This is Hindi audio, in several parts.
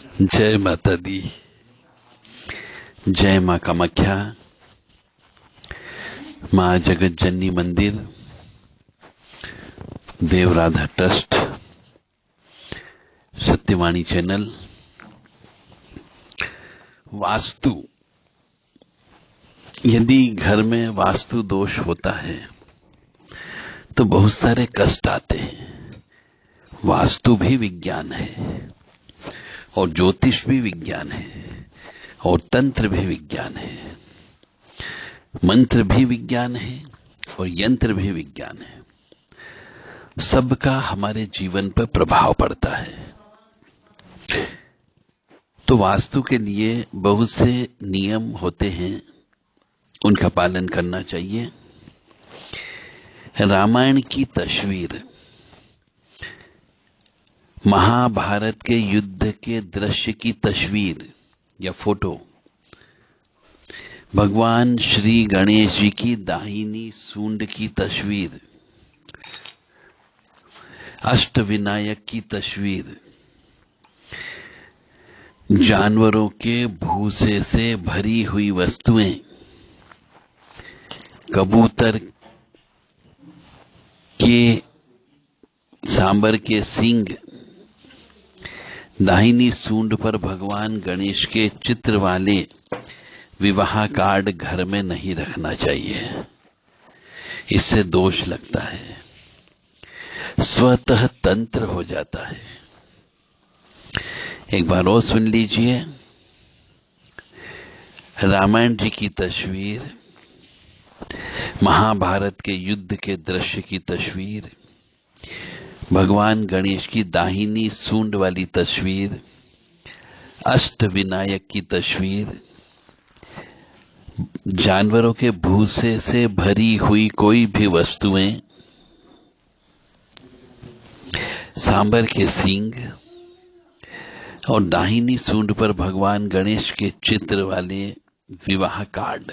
जय माता दी। जय मां कामाख्या, मां जगत जननी मंदिर, देव राधा ट्रस्ट, सत्यवाणी चैनल। वास्तु, यदि घर में वास्तु दोष होता है तो बहुत सारे कष्ट आते हैं। वास्तु भी विज्ञान है और ज्योतिष भी विज्ञान है और तंत्र भी विज्ञान है, मंत्र भी विज्ञान है और यंत्र भी विज्ञान है। सबका हमारे जीवन पर प्रभाव पड़ता है। तो वास्तु के लिए बहुत से नियम होते हैं, उनका पालन करना चाहिए। रामायण की तस्वीर, महाभारत के युद्ध के दृश्य की तस्वीर या फोटो, भगवान श्री गणेश जी की दाहिनी सूंड की तस्वीर, अष्टविनायक की तस्वीर, जानवरों के भूसे से भरी हुई वस्तुएं, कबूतर के सांबर के सींग, दाहिनी सूंड पर भगवान गणेश के चित्र वाले विवाह कार्ड घर में नहीं रखना चाहिए। इससे दोष लगता है, स्वतः तंत्र हो जाता है। एक बार और सुन लीजिए। रामायण जी की तस्वीर, महाभारत के युद्ध के दृश्य की तस्वीर, भगवान गणेश की दाहिनी सूंड वाली तस्वीर, अष्टविनायक की तस्वीर, जानवरों के भूसे से भरी हुई कोई भी वस्तुएं, सांबर के सींग और दाहिनी सूंड पर भगवान गणेश के चित्र वाले विवाह कार्ड,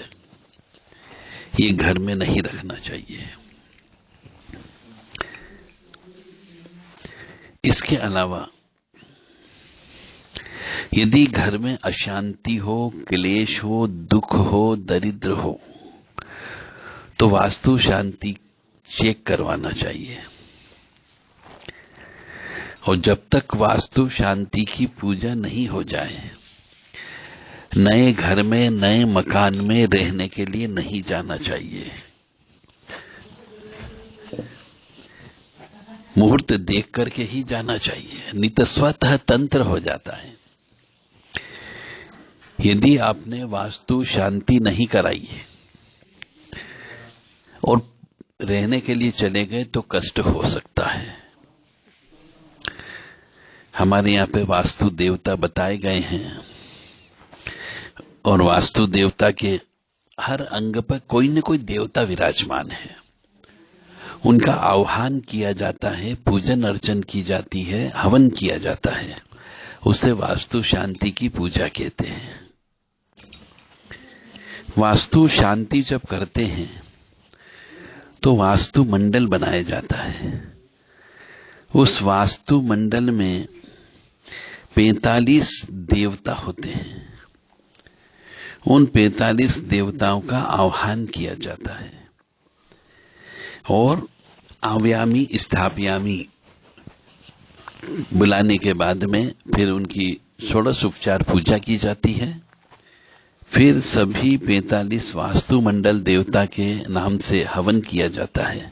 ये घर में नहीं रखना चाहिए। इसके अलावा यदि घर में अशांति हो, क्लेश हो, दुख हो, दरिद्र हो, तो वास्तु शांति चेक करवाना चाहिए। और जब तक वास्तु शांति की पूजा नहीं हो जाए, नए घर में, नए मकान में रहने के लिए नहीं जाना चाहिए। मुहूर्त देख करके ही जाना चाहिए, नहीं तो स्वतः तंत्र हो जाता है। यदि आपने वास्तु शांति नहीं कराई और रहने के लिए चले गए तो कष्ट हो सकता है। हमारे यहाँ पे वास्तु देवता बताए गए हैं और वास्तु देवता के हर अंग पर कोई न कोई देवता विराजमान है। उनका आह्वान किया जाता है, पूजन अर्चन की जाती है, हवन किया जाता है। उसे वास्तु शांति की पूजा कहते हैं। वास्तु शांति जब करते हैं तो वास्तु मंडल बनाया जाता है। उस वास्तु मंडल में 45 देवता होते हैं। उन 45 देवताओं का आह्वान किया जाता है और आव्यामी स्थापयामी बुलाने के बाद में फिर उनकी षोडश उपचार पूजा की जाती है। फिर सभी 45 वास्तु मंडल देवता के नाम से हवन किया जाता है,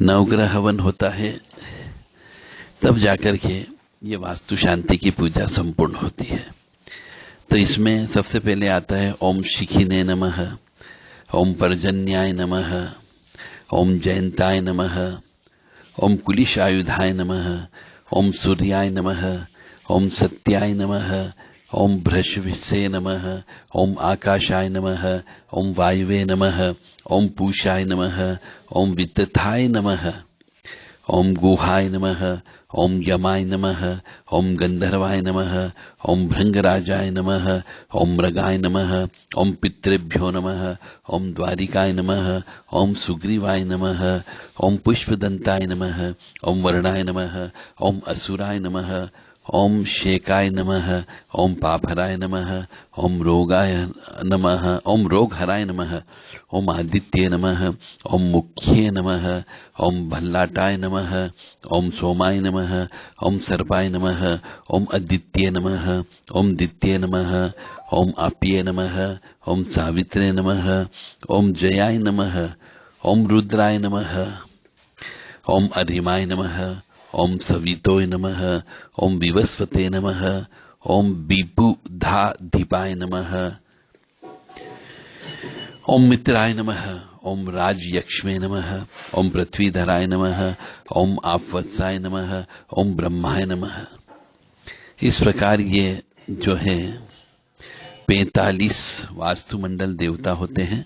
नवग्रह हवन होता है। तब जाकर के ये वास्तु शांति की पूजा संपूर्ण होती है। तो इसमें सबसे पहले आता है ओम शिखिने नमः, ओम पर्जन्याय नमः, ओम जयंताय नमः, ओम कुलिशायुधाय नमः, ओम सूर्याय नमः, ओम सत्याय नमः, ओम बृहस्पते नमः, ओम आकाशाय नमः, ओम वायुवे नमः, ओम पूषाय नमः, ओम वित्तथाय नमः, ओम गुहाय नमः, ओम यमाय नमः, ओम गंधर्वाय नमः, ओम भृंगराजाय नमः, ओम मृगाय नमः, ओम पितृभ्यो नमः, ओम द्वारिकाय नमः, ओम सुग्रीवाय नमः, ओम पुष्पदंताय नमः, ओम वर्णाय नमः, ओम असुराय नमः, ओम शेकाय नमः, ओम पापहराय नमः, ओम रोगाय नमः, ओम रोगहराय नमः, ओम आदित्य नमः, ओम मुख्ये नमः, ओम भल्लाटाय नमः, ओम सोमाय नमः, ओम सर्पाय नमः, ओम अदित्य नमः, ओम दित्य नमः, ओम आप्ये नमः, ओम सावित्रे नमः, ओम जयाय नमः, ओम रुद्राय नमः, ओम अरिमाय नमः, ओम सवितोय नमः, ओम विवस्वते नमः, ओम विबुधाधिपाय नमः, ओम मित्राय नमः, ओम राजयक्ष्मे नमः, ओम पृथ्वीधराय नमः, ओम आपवत्साय नमः, ओम ब्रह्माय नमः। इस प्रकार ये जो है 45 वास्तुमंडल देवता होते हैं।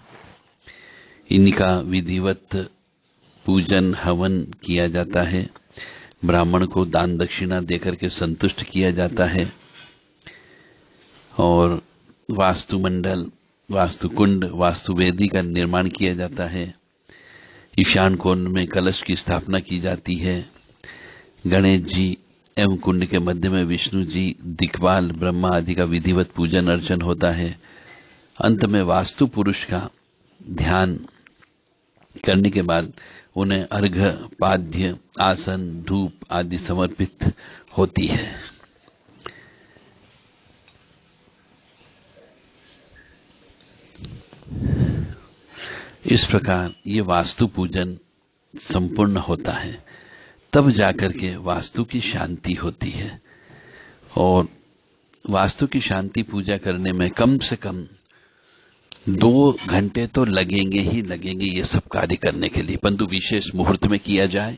इनका विधिवत पूजन हवन किया जाता है। ब्राह्मण को दान दक्षिणा देकर के संतुष्ट किया जाता है और वास्तुमंडल, वास्तुकुंड, वास्तुवेदी का निर्माण किया जाता है। ईशान कोण में कलश की स्थापना की जाती है। गणेश जी एवं कुंड के मध्य में विष्णु जी, दिक्पाल, ब्रह्मा आदि का विधिवत पूजन अर्चन होता है। अंत में वास्तु पुरुष का ध्यान करने के बाद उन्हें अर्घ्य, पाद्य, आसन, धूप आदि समर्पित होती है। इस प्रकार ये वास्तु पूजन संपूर्ण होता है, तब जाकर के वास्तु की शांति होती है। और वास्तु की शांति पूजा करने में कम से कम 2 घंटे तो लगेंगे ही लगेंगे ये सब कार्य करने के लिए, परंतु विशेष मुहूर्त में किया जाए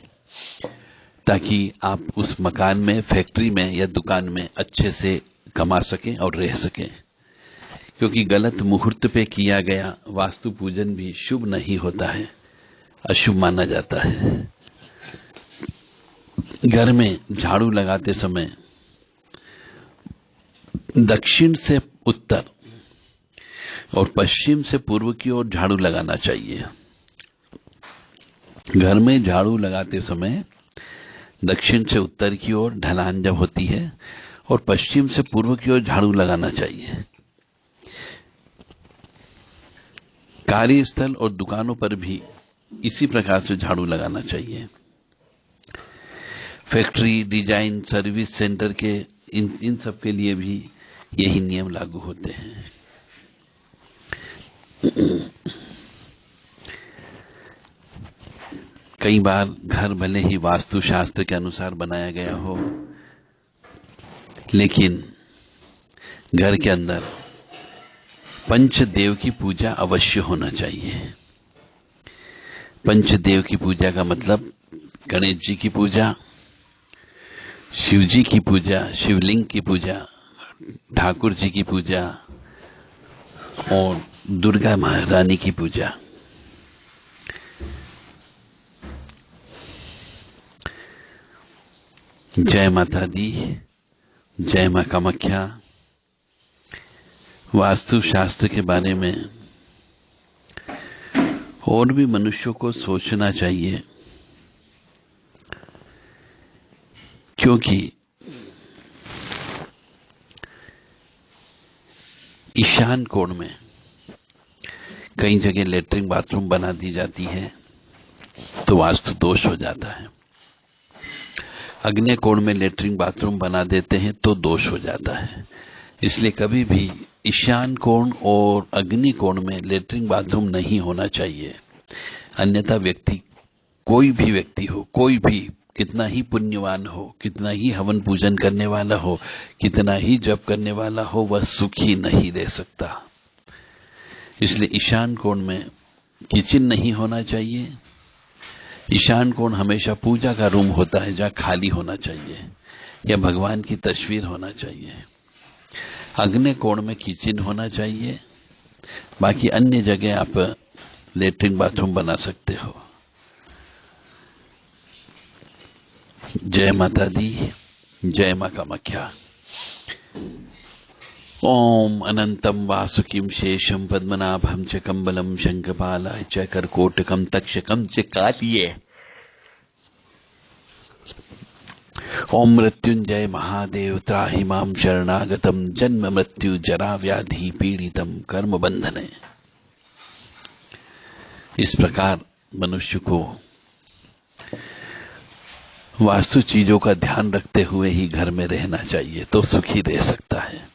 ताकि आप उस मकान में, फैक्ट्री में या दुकान में अच्छे से कमा सकें और रह सकें। क्योंकि गलत मुहूर्त पे किया गया वास्तु पूजन भी शुभ नहीं होता है, अशुभ माना जाता है। घर में झाड़ू लगाते समय दक्षिण से उत्तर और पश्चिम से पूर्व की ओर झाड़ू लगाना चाहिए। घर में झाड़ू लगाते समय दक्षिण से उत्तर की ओर ढलान जब होती है और पश्चिम से पूर्व की ओर झाड़ू लगाना चाहिए। कार्यस्थल और दुकानों पर भी इसी प्रकार से झाड़ू लगाना चाहिए। फैक्ट्री, डिजाइन, सर्विस सेंटर के इन सब के लिए भी यही नियम लागू होते हैं। कई बार घर भले ही वास्तु शास्त्र के अनुसार बनाया गया हो, लेकिन घर के अंदर पंचदेव की पूजा अवश्य होना चाहिए। पंचदेव की पूजा का मतलब गणेश जी की पूजा, शिव जी की पूजा, शिवलिंग की पूजा, ठाकुर जी की पूजा और दुर्गा महारानी की पूजा। जय माता दी, जय मां कामाख्या। वास्तु शास्त्र के बारे में और भी मनुष्यों को सोचना चाहिए, क्योंकि ईशान कोण में कई जगह लेटरिन बाथरूम बना दी जाती है तो वास्तु दोष हो जाता है। अग्नि कोण में लेटरिन बाथरूम बना देते हैं तो दोष हो जाता है। इसलिए कभी भी ईशान कोण और अग्नि कोण में लेटरिन बाथरूम नहीं होना चाहिए, अन्यथा व्यक्ति, कोई भी व्यक्ति हो, कोई भी कितना ही पुण्यवान हो, कितना ही हवन पूजन करने वाला हो, कितना ही जप करने वाला हो, वह सुखी नहीं रह सकता। इसलिए ईशान कोण में किचन नहीं होना चाहिए। ईशान कोण हमेशा पूजा का रूम होता है जहां खाली होना चाहिए या भगवान की तस्वीर होना चाहिए। अग्नि कोण में किचन होना चाहिए, बाकी अन्य जगह आप लेटरिन बाथरूम बना सकते हो। जय माता दी, जय मां कामाख्या। ओम अनंतम वासुकिम शेषम पद्मनाभम च कंबलम शंखपालाय च करकोटकम तक्षकम च कालिये। ओम मृत्युंजय महादेव त्राहि मां शरणागतम जन्म मृत्यु जरा व्याधि पीड़ितम कर्म बंधने। इस प्रकार मनुष्य को वास्तु चीजों का ध्यान रखते हुए ही घर में रहना चाहिए, तो सुखी रह सकता है।